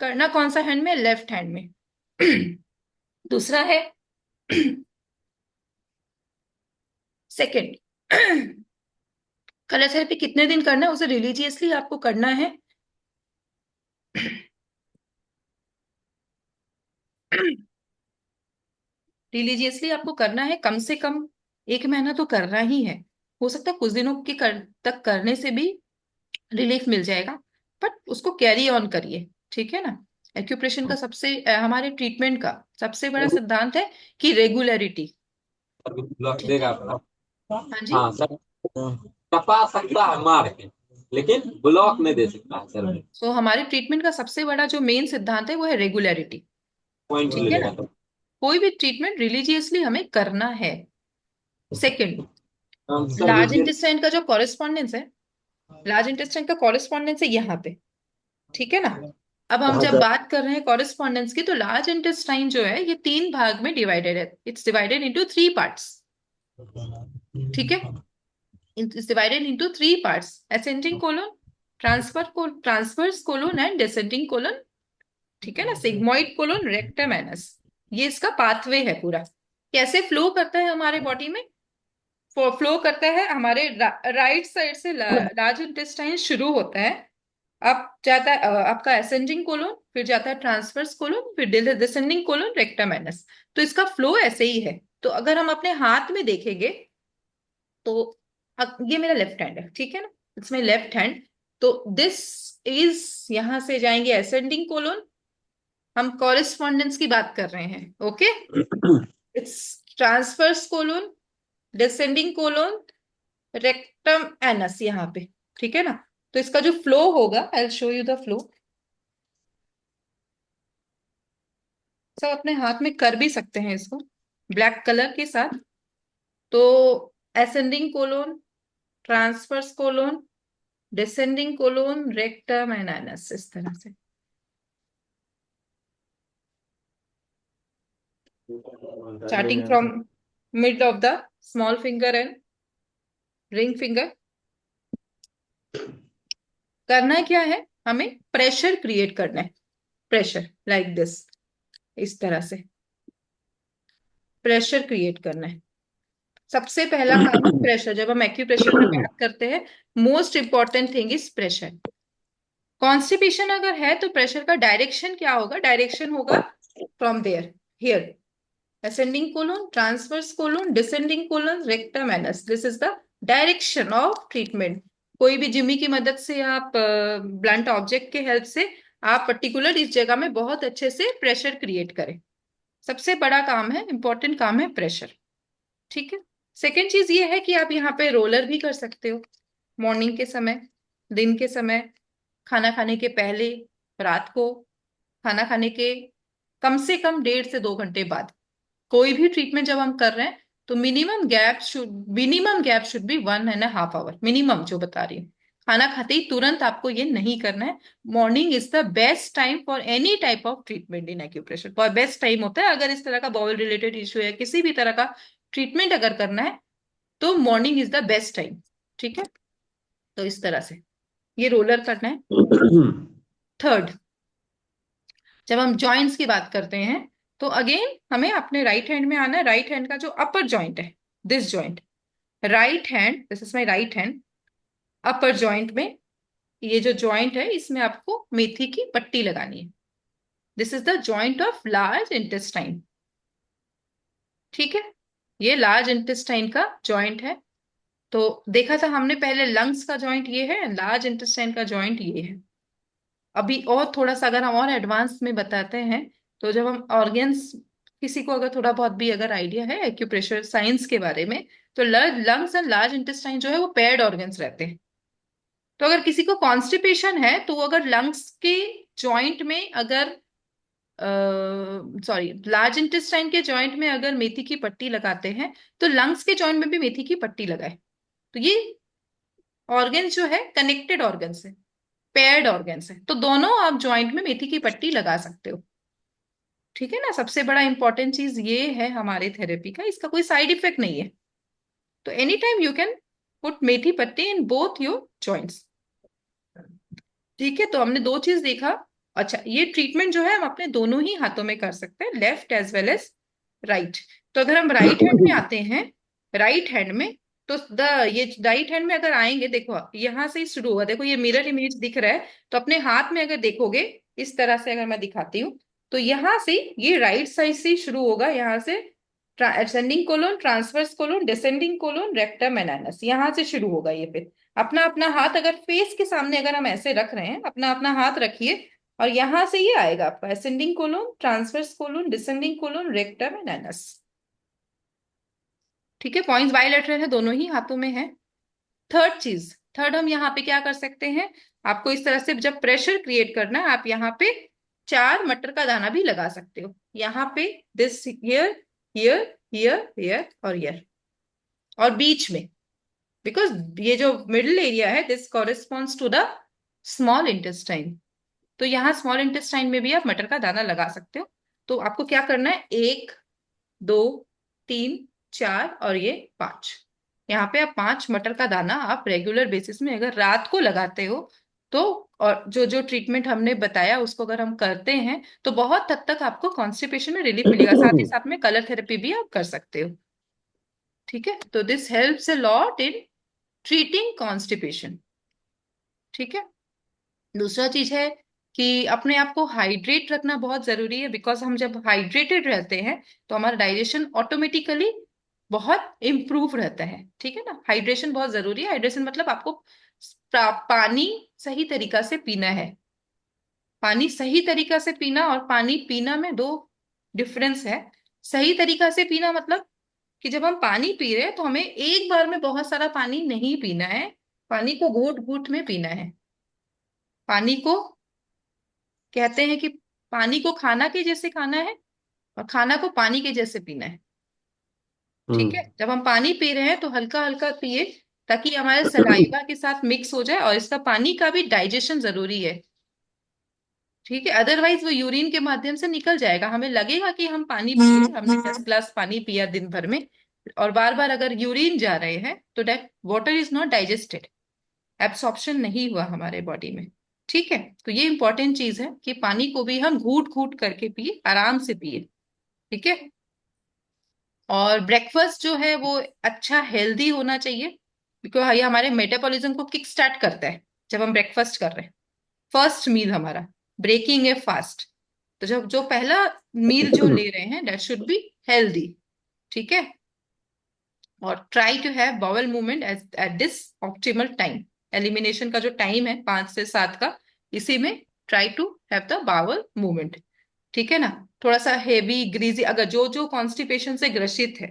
करना कौन सा हैंड में? लेफ्ट हैंड में। दूसरा है सेकेंड, कलर थेरेपी कितने दिन करना है, उसे रिलीजियसली आपको करना है। रिलीजियसली आपको करना है, कम से कम 1 महीना तो करना ही है। हो सकता है कुछ दिनों तक करने से भी रिलीफ मिल जाएगा, बट उसको कैरी ऑन करिए, ठीक है ना। एक्यूप्रेशर का हमारे ट्रीटमेंट का सबसे बड़ा सिद्धांत है कि रेगुलरिटी, ब्लॉक ठीक देगा है। अपना। हाँ जी। हाँ सर, टपा सकता है मार के, लेकिन ब्लॉक नहीं दे सकता है सर में। सो हमारे ट्रीटमेंट का सबसे बड़ा जो मेन सिद्धांत है वो है रेगुलरिटी, पॉइंट ठीक है मिलेगा ना। तो कोई भी ट्रीटमेंट रिलीजियसली हमें करना है। सेकंड, हम लार्ज सर इंटेस्टाइन का जो कॉरेस्पॉन्डेंस है, लार्ज इंटेस्टाइन का कॉरेस्पॉन्डेंस है यहाँ पे, ठीक है ना। अब हम जब बात कर रहे हैं कॉरेस्पॉन्डेंस की, तो लार्ज इंटेस्टाइन जो है ये 3 भाग में डिवाइडेड है। इट्स डिवाइडेड इनटू 3 पार्ट्स, ठीक है। It's divided into 3 parts, ascending colon, transverse colon and descending colon, ठीक है ना, सिग्मोइड कोलन, रेक्टम एनस। ये इसका पाथवे है पूरा। कैसे फ्लो करता है हमारे बॉडी में? फ्लो करता है हमारे राइट साइड से, लार्ज इंटेस्टाइन शुरू होता है, अब जाता है आपका असेंडिंग कोलन, फिर जाता है ट्रांसवर्स कोलन, फिर डिसेंडिंग कोलन, रेक्टम एनस। तो इसका फ्लो ऐसे ही है। तो अगर हम अपने हाथ में देखेंगे तो ये मेरा लेफ्ट हैंड है, ठीक है ना, इट्स माई लेफ्ट हैंड। तो दिस इज, यहां से जाएंगे असेंडिंग कोलोन, हम कॉरेस्पॉन्डेंस की बात कर रहे हैं, okay. It's transverse colon, descending colon, rectum anus यहाँ पे, ठीक है ना। तो इसका जो फ्लो होगा, I will show you the flow. सब अपने हाथ में कर भी सकते हैं इसको ब्लैक कलर के साथ। तो ascending colon, transverse colon, descending colon, rectum and anus, इस तरह से। Starting from mid of the small finger and ring finger. करना क्या है, हमें प्रेशर क्रिएट करना है, प्रेशर लाइक दिस, इस तरह से प्रेशर क्रिएट करना है। सबसे पहला काम है प्रेशर। जब हम एक्यूप्रेशर में बात करते हैं, most important thing is pressure. Constipation अगर है तो प्रेशर का डायरेक्शन क्या होगा, डायरेक्शन होगा from there, here, ascending colon, transverse colon, descending colon, rectum anus, this is the direction of treatment। कोई भी जिमी की मदद से, आप ब्लंट ऑब्जेक्ट के हेल्प से आप पर्टिकुलर इस जगह में बहुत अच्छे से प्रेशर क्रिएट करें। सबसे बड़ा काम है, इंपॉर्टेंट काम है प्रेशर, ठीक है। सेकेंड चीज ये है कि आप यहाँ पे रोलर भी कर सकते हो, मॉर्निंग के समय, दिन के समय, खाना खाने के पहले, रात को, खाना खाने के कम से कम 1.5 से 2 घंटे बाद। कोई भी ट्रीटमेंट जब हम कर रहे हैं तो minimum gap should be 1.5 hour minimum, जो बता रही हूँ। खाना खाते ही तुरंत आपको ये नहीं करना है। Morning is the best time for any type of treatment in acupressure. बहुत बेस्ट टाइम होता है अगर इस तरह का बाउल रिलेटेड इश्यू है, किसी भी तरह का ट्रीटमेंट अगर करना है तो morning is the best time, ठीक है। तो इस तरह से ये रोलर करना है। थर्ड, जब हम जॉइंट्स की बात करते हैं तो अगेन हमें अपने राइट हैंड में आना है। राइट हैंड का जो अपर जॉइंट है, this joint, right hand, this is my right hand, upper joint में ये जो जॉइंट है इसमें आपको मेथी की पट्टी लगानी है। This is the joint of large intestine, ठीक है। ये लार्ज इंटेस्टाइन का जॉइंट है। तो देखा था हमने पहले, लंग्स का जॉइंट ये है, लार्ज इंटेस्टाइन का जॉइंट ये है। अभी और थोड़ा सा अगर हम और एडवांस में बताते हैं, तो जब हम ऑर्गन्स, किसी को अगर थोड़ा बहुत भी अगर आइडिया है एक्यूप्रेशर साइंस के बारे में, तो लंग्स एंड लार्ज इंटेस्टाइन जो है वो पेयर्ड ऑर्गन्स रहते हैं। तो अगर किसी को कॉन्स्टिपेशन है तो अगर लंग्स के जॉइंट में अगर सॉरी लार्ज इंटेस्टाइन के जॉइंट में अगर मेथी की पट्टी लगाते हैं तो लंग्स के जॉइंट में भी मेथी की पट्टी लगाए। तो ये ऑर्गन जो है कनेक्टेड ऑर्गन है, पेयर्ड ऑर्गन्स है, तो दोनों आप जॉइंट में मेथी की पट्टी लगा सकते हो, ठीक है ना। सबसे बड़ा इंपॉर्टेंट चीज ये है हमारे थेरेपी का, इसका कोई साइड इफेक्ट नहीं है। तो any time you can put methi patti in both your joints, ठीक है। तो हमने दो चीज देखा। अच्छा, ये ट्रीटमेंट जो है हम अपने दोनों ही हाथों में कर सकते हैं, left as well as right. तो अगर हम राइट हैंड में आते हैं, राइट हैंड में, तो ये राइट हैंड में अगर आएंगे, देखो यहां से ही शुरू होगा, देखो ये मिरर इमेज दिख रहा है, तो अपने हाथ में अगर देखोगे इस तरह से, अगर मैं दिखाती हूँ, तो यहां से ये राइट साइड से ही शुरू होगा, यहाँ से ascending colon, transverse colon, descending colon, rectum and anus, यहां से शुरू होगा ये। फिर अपना अपना हाथ अगर फेस के सामने अगर हम ऐसे रख रहे हैं, अपना अपना हाथ रखिए, और यहां से ये आएगा आपका ascending colon, transverse colon, descending colon, rectum and anus, ठीक है। पॉइंट्स बायलैटरल है, दोनों ही हाथों में है। थर्ड चीज, थर्ड हम यहाँ पे क्या कर सकते हैं, आपको इस तरह से जब प्रेशर क्रिएट करना है, आप यहाँ पे 4 मटर का दाना भी लगा सकते हो, यहाँ पे, this, here, here, here, here और हियर, और बीच में, बिकॉज ये जो मिडिल एरिया है this corresponds to the small intestine, तो यहाँ स्मॉल इंटेस्टाइन में भी आप मटर का दाना लगा सकते हो। तो आपको क्या करना है, 1 2 3 4 और ये 5, यहाँ पे आप 5 मटर का दाना आप रेगुलर बेसिस में अगर रात को लगाते हो तो, और जो जो ट्रीटमेंट हमने बताया उसको अगर हम करते हैं तो बहुत हद तक आपको कॉन्स्टिपेशन में रिलीफ मिलेगा। साथ ही साथ में कलर थेरेपी भी आप कर सकते हो, ठीक है। तो this helps a lot in treating constipation, ठीक है। दूसरा चीज है कि अपने आप को हाइड्रेट रखना बहुत जरूरी है, बिकॉज हम जब हाइड्रेटेड रहते हैं तो हमारा डाइजेशन ऑटोमेटिकली बहुत इम्प्रूव रहता है। ठीक है ना, हाइड्रेशन बहुत जरूरी है। हाइड्रेशन मतलब आपको पानी सही तरीका से पीना है। पानी सही तरीका से पीना और पानी पीना में दो डिफरेंस है। सही तरीका से पीना मतलब कि जब हम पानी पी रहे हैं तो हमें एक बार में बहुत सारा पानी नहीं पीना है। पानी को घूट घूट में पीना है। पानी को कहते हैं कि पानी को खाना के जैसे खाना है और खाना को पानी के जैसे पीना है। ठीक है, हम्म। जब हम पानी पी रहे हैं तो हल्का हल्का पिए ताकि हमारे सलाइवा के साथ मिक्स हो जाए, और इसका पानी का भी डाइजेशन जरूरी है। ठीक है, अदरवाइज वो यूरिन के माध्यम से निकल जाएगा। हमें लगेगा कि हम पानी पिए, हमने 10 ग्लास पानी पिया दिन भर में, और बार बार अगर यूरिन जा रहे हैं तो that water is not digested, absorption नहीं हुआ हमारे बॉडी में। ठीक है, तो ये इंपॉर्टेंट चीज है कि पानी को भी हम घूट घूट करके पिए, आराम से पिए। ठीक है, और ब्रेकफास्ट जो है वो अच्छा हेल्दी होना चाहिए, बिकॉज ये हमारे मेटाबॉलिज्म को किक स्टार्ट करता है जब हम ब्रेकफास्ट कर रहे हैं। फर्स्ट मील हमारा ब्रेकिंग ए फास्ट, तो जब जो पहला मील जो ले रहे हैं दैट शुड बी हेल्दी। ठीक है, और try to have bowel movement at this optimal time. Elimination का जो टाइम है 5 से 7 का, इसी में try to have the bowel movement. ठीक है ना, थोड़ा सा हेवी ग्रीजी, अगर जो जो कॉन्स्टिपेशन से ग्रसित है,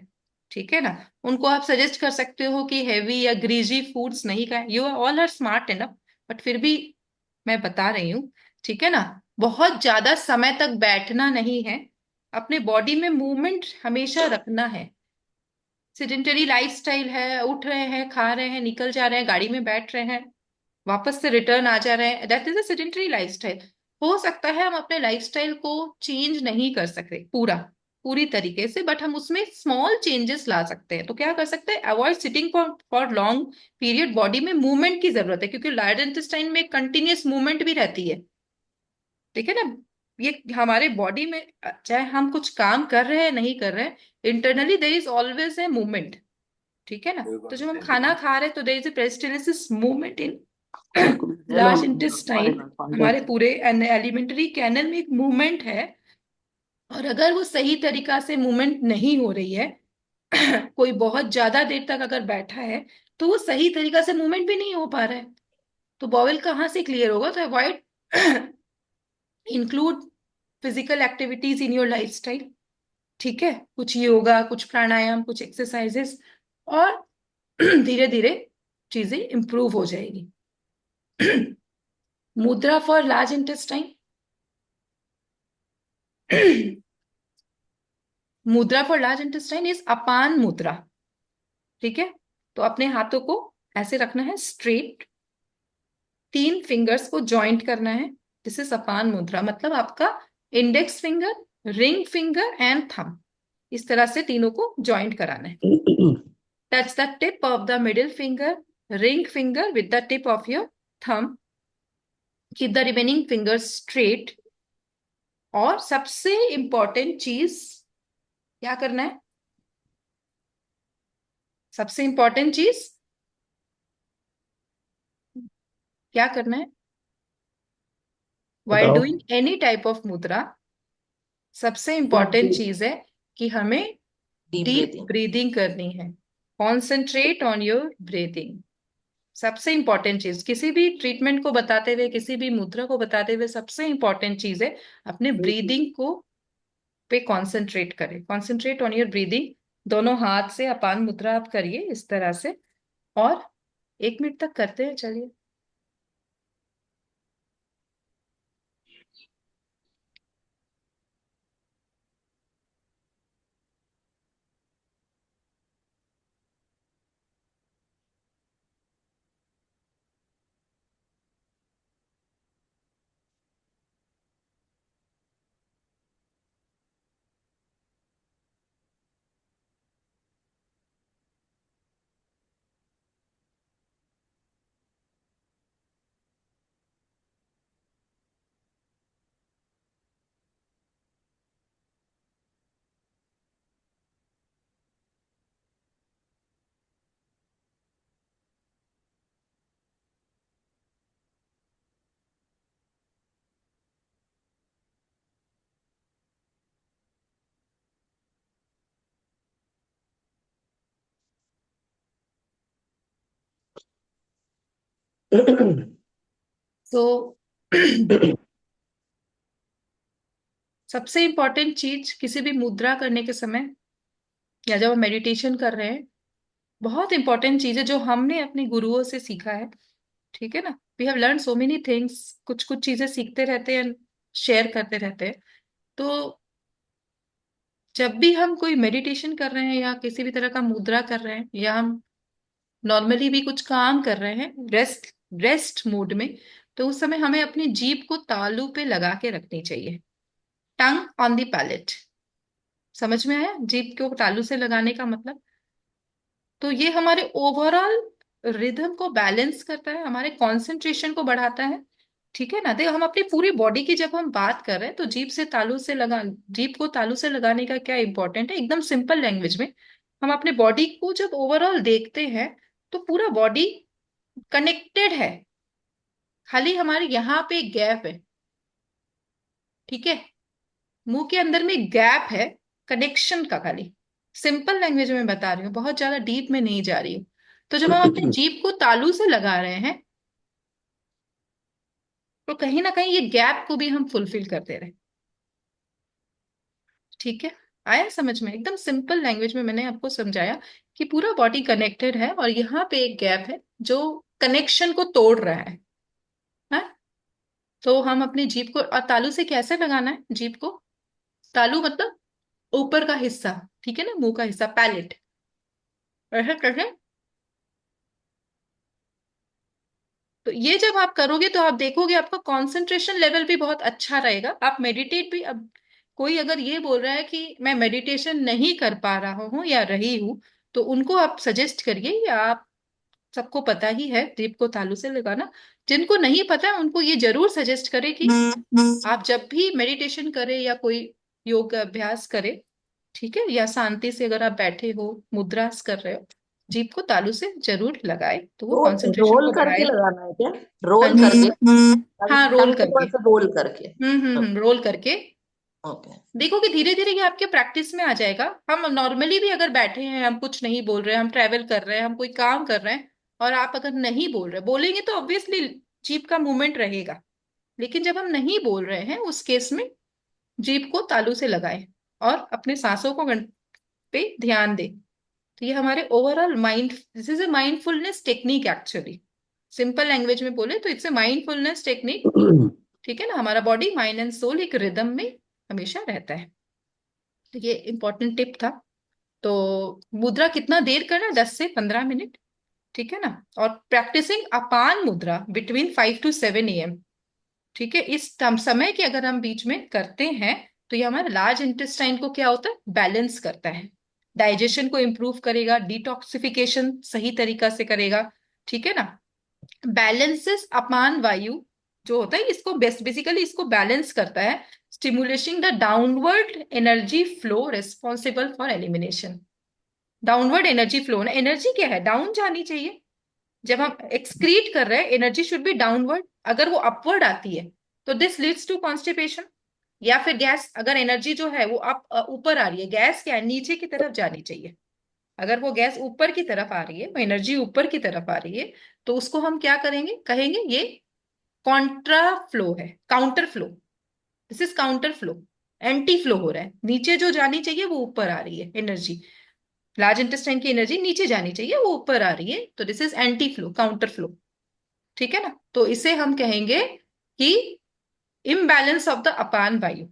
ठीक है ना, उनको आप सजेस्ट कर सकते हो कि हेवी या ग्रीजी फूड्स नहीं खाएं। You all are smart enough, but फिर भी मैं बता रही हूँ। ठीक है ना, बहुत ज्यादा समय तक बैठना नहीं है, अपने बॉडी में मूवमेंट हमेशा रखना है। सिडेंटरी लाइफस्टाइल है, उठ रहे हैं, खा रहे हैं, निकल जा रहे हैं, गाड़ी में बैठ रहे हैं, वापस से रिटर्न आ जा रहे हैं, that is a sedentary lifestyle. हो सकता है हम अपने लाइफस्टाइल को चेंज नहीं कर सकते पूरी तरीके से, बट हम उसमें स्मॉल चेंजेस ला सकते हैं। तो क्या कर सकते हैं, avoid sitting for for long period. Body में मूवमेंट की जरूरत है क्योंकि लार्ज इंटेस्टाइन में कंटिन्यूस मूवमेंट भी रहती है। ठीक है ना, ये हमारे बॉडी में चाहे हम कुछ काम कर रहे हैं नहीं कर रहे हैं, internally there is always a movement. ठीक है ना, तो जब हम खाना खा रहे हैं तो there is a peristalsis movement in large intestine. हमारे पूरे एलिमेंट्री कैनल में एक मूवमेंट है, और अगर वो सही तरीका से मूवमेंट नहीं हो रही है कोई बहुत ज्यादा देर तक अगर बैठा है तो वो सही तरीका से मूवमेंट भी नहीं हो पा रहा है, तो बॉवल कहाँ से क्लियर होगा। तो avoid include physical activities in your lifestyle. ठीक है, कुछ योगा, कुछ प्राणायाम, कुछ एक्सरसाइजेस, और धीरे धीरे चीजें इंप्रूव हो जाएगी। मुद्रा फॉर लार्ज इंटेस्टाइन मुद्रा फॉर लार्ज इंटेस्टाइन इज अपान मुद्रा। ठीक है, तो अपने हाथों को ऐसे रखना है स्ट्रेट, 3 फिंगर्स को जॉइंट करना है। दिस इज अपान मुद्रा, मतलब आपका index finger, ring finger and thumb, इस तरह से तीनों को जॉइंट कराना है। Touch the tip of the middle finger, ring finger with the tip of your thumb. Keep the remaining fingers straight. और सबसे इंपॉर्टेंट चीज क्या करना है, सबसे इंपॉर्टेंट चीज क्या करना है while बताओ। doing any type of मुद्रा, सबसे इंपॉर्टेंट चीज है कि हमें डीप डीप ब्रीदिंग। ब्रीदिंग करनी है। Concentrate on your breathing. सबसे इंपॉर्टेंट चीज किसी भी ट्रीटमेंट को बताते हुए, किसी भी मुद्रा को बताते हुए, सबसे इंपॉर्टेंट चीज है अपने ब्रीदिंग को पे कॉन्सेंट्रेट करें। Concentrate on your breathing. दोनों हाथ से अपान मुद्रा आप करिए इस तरह से, और 1 मिनट तक करते हैं, चलिए। तो सबसे इम्पोर्टेंट चीज किसी भी मुद्रा करने के समय या जब हम मेडिटेशन कर रहे हैं, बहुत इंपॉर्टेंट चीज है जो हमने अपने गुरुओं से सीखा है। ठीक है ना, we have learn so many things, कुछ कुछ चीजें सीखते रहते हैं, शेयर करते रहते हैं। तो जब भी हम कोई मेडिटेशन कर रहे हैं या किसी भी तरह का मुद्रा कर रहे हैं या हम नॉर्मली भी कुछ काम कर रहे हैं रेस्ट मोड में, तो उस समय हमें अपनी जीभ को तालू पे लगा के रखनी चाहिए। टंग ऑन द पैलेट। समझ में आया जीभ को तालू से लगाने का मतलब? तो ये हमारे ओवरऑल रिदम को बैलेंस करता है, हमारे कंसंट्रेशन को बढ़ाता है। ठीक है ना, देखो हम अपनी पूरी बॉडी की जब हम बात कर रहे हैं तो जीभ को तालू से लगाने का क्या इंपॉर्टेंट है, एकदम सिंपल लैंग्वेज में हम अपने बॉडी को जब ओवरऑल देखते हैं तो पूरा बॉडी कनेक्टेड है, खाली हमारे यहाँ पे गैप है। ठीक है, मुंह के अंदर में गैप है कनेक्शन का, खाली सिंपल लैंग्वेज में बता रही हूँ, बहुत ज्यादा डीप में नहीं जा रही हूँ। तो जब हम अपने जीभ को तालू से लगा रहे हैं तो कहीं ना कहीं ये गैप को भी हम फुलफिल करते रहे। ठीक है, आया समझ में? एकदम सिंपल लैंग्वेज में मैंने आपको समझाया कि पूरा बॉडी कनेक्टेड है और यहाँ पे एक गैप है जो कनेक्शन को तोड़ रहा है। हाँ? तो हम अपनी जीभ को, और तालू से कैसे लगाना है जीभ को? तालू मतलब ऊपर का हिस्सा, ठीक है ना, मुंह का हिस्सा, पैलेट। ऐसे कैसे? तो ये जब आप करोगे तो आप देखोगे आपका कंसंट्रेशन लेवल भी बहुत अच्छा रहेगा, आप मेडिटेट भी। अब कोई अगर ये बोल रहा है कि मैं मेडिटेशन नहीं कर पा रहा हूँ या रही हूँ, तो उनको आप सजेस्ट करिए, या आप सबको पता ही है जीभ को तालू से लगाना, जिनको नहीं पता है उनको ये जरूर सजेस्ट करें कि आप जब भी मेडिटेशन करें या कोई योग अभ्यास करें, ठीक है, या शांति से अगर आप बैठे हो मुद्रास कर रहे हो, जीभ को तालू से जरूर लगाए, तो वो तो कंसंट्रेशन रोल को करके बढ़ाएगा। लगाना है क्या? हाँ रोल जी, करके, हाँ, रोल टंग को करके। थोड़ा सा रोल करके। रोल करके। ओके। देखो कि धीरे धीरे ये आपके प्रैक्टिस में आ जाएगा। हम नॉर्मली भी अगर बैठे हैं, हम कुछ नहीं बोल रहे हैं, हम ट्रेवल कर रहे हैं, हम कोई काम कर रहे हैं, और आप अगर नहीं बोल रहे, बोलेंगे तो ऑब्वियसली जीभ का मूवमेंट रहेगा, लेकिन जब हम नहीं बोल रहे हैं उस केस में जीभ को तालू से लगाएं और अपने सांसों को पे ध्यान दें। तो ये हमारे overall mind, this is a mindfulness technique actually. Simple language में बोले तो इट्स ए माइंडफुलनेस टेक्निक। ठीक है ना, हमारा बॉडी माइंड एंड सोल एक रिदम में हमेशा रहता है। तो ये इंपॉर्टेंट टिप था। तो मुद्रा कितना देर करना है? 10 से 15 मिनट। ठीक है ना, और प्रैक्टिसिंग अपान मुद्रा बिटवीन 5 to 7 AM। ठीक है, इस समय के अगर हम बीच में करते हैं तो ये हमारे लार्ज इंटेस्टाइन को क्या होता है, बैलेंस करता है, डाइजेशन को इम्प्रूव करेगा, डिटॉक्सिफिकेशन सही तरीका से करेगा। ठीक है ना, बैलेंसेस अपान वायु जो होता है, इसको बेसिकली इसको बैलेंस करता है, stimulating the downward energy flow responsible for elimination. Downward energy flow ना, एनर्जी क्या है, डाउन जानी चाहिए। जब हम एक्सक्रीट कर रहे हैं एनर्जी शुड बी डाउनवर्ड, अगर वो अपवर्ड आती है तो दिस लीड्स टू कॉन्स्टिपेशन। या फिर गैस, अगर एनर्जी जो है वो अप ऊपर आ रही है, गैस क्या है, नीचे की तरफ जानी चाहिए। अगर वो गैस ऊपर की तरफ आ रही है, वो एनर्जी ऊपर की तरफ आ रही है, तो उसको हम क्या करेंगे, कहेंगे ये कॉन्ट्रा फ्लो है, counter flow. This is counter flow, anti flow हो रहा है, नीचे जो जानी चाहिए वो ऊपर आ रही है एनर्जी, लार्ज इंटेस्टाइन की एनर्जी नीचे जानी चाहिए वो ऊपर आ रही है, तो this is anti flow, counter flow. ठीक है ना, तो इसे हम कहेंगे कि इम्बैलेंस ऑफ द अपान वायु।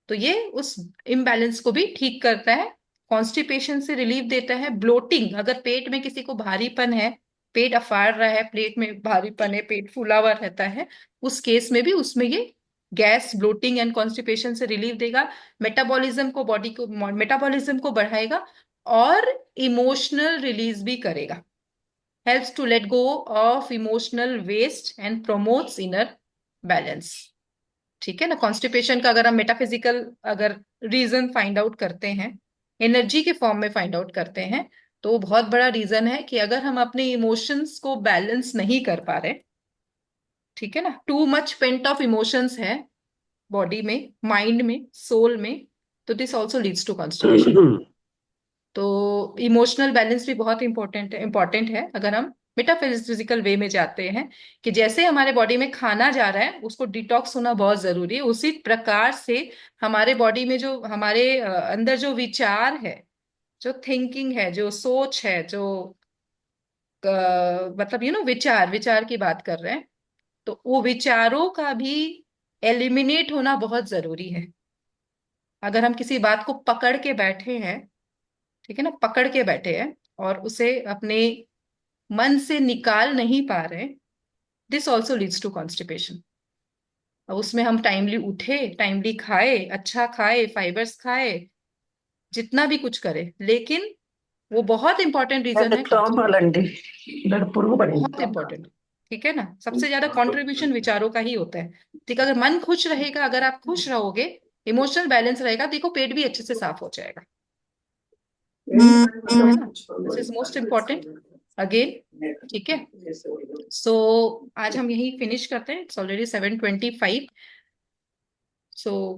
तो ये उस इम्बैलेंस को भी ठीक करता है, कॉन्स्टिपेशन से रिलीफ देता है, ब्लोटिंग, अगर पेट में किसी को भारीपन है, पेट अफाड़ रहा है, पेट में भारीपन है, पेट फूला हुआ रहता है, उस केस में भी उसमें ये गैस, ब्लोटिंग एंड कॉन्स्टिपेशन से रिलीफ देगा, मेटाबॉलिज्म को, बॉडी को मेटाबॉलिज्म को बढ़ाएगा, और इमोशनल रिलीज भी करेगा, helps to let go of emotional waste and promotes inner balance। ठीक है ना, कॉन्स्टिपेशन का अगर हम मेटाफिजिकल अगर रीजन फाइंड आउट करते हैं, एनर्जी के फॉर्म में फाइंड आउट करते हैं, तो बहुत बड़ा रीजन है कि अगर हम अपने इमोशंस को बैलेंस नहीं कर पा रहे, ठीक है ना, too much pent of emotions है बॉडी में, माइंड में, सोल में, तो this also leads to constipation. तो इमोशनल बैलेंस भी बहुत इंपॉर्टेंट है, अगर हम मेटाफिजिकल वे में जाते हैं कि जैसे हमारे बॉडी में खाना जा रहा है उसको डिटॉक्स होना बहुत जरूरी है, उसी प्रकार से हमारे बॉडी में जो हमारे अंदर जो विचार है, जो थिंकिंग है, जो सोच है, जो मतलब विचार विचार की बात कर रहे हैं, तो वो विचारों का भी एलिमिनेट होना बहुत जरूरी है। अगर हम किसी बात को पकड़ के बैठे हैं, ठीक है ना, पकड़ के बैठे हैं और उसे अपने मन से निकाल नहीं पा रहे, this also leads to constipation. अब उसमें हम टाइमली उठे, टाइमली खाए, अच्छा खाए, फाइबर्स खाए, जितना भी कुछ करे, लेकिन वो बहुत इंपॉर्टेंट रीजन है बहुत इंपॉर्टेंट। ठीक है ना, सबसे ज्यादा कंट्रीब्यूशन विचारों का ही होता है। ठीक है, अगर मन खुश रहेगा, अगर आप खुश रहोगे, इमोशनल बैलेंस रहेगा, देखो पेट भी अच्छे से साफ हो जाएगा, है ना। This is most important again. ठीक है, सो आज हम यही फिनिश करते हैं, इट्स ऑलरेडी 7:25। सो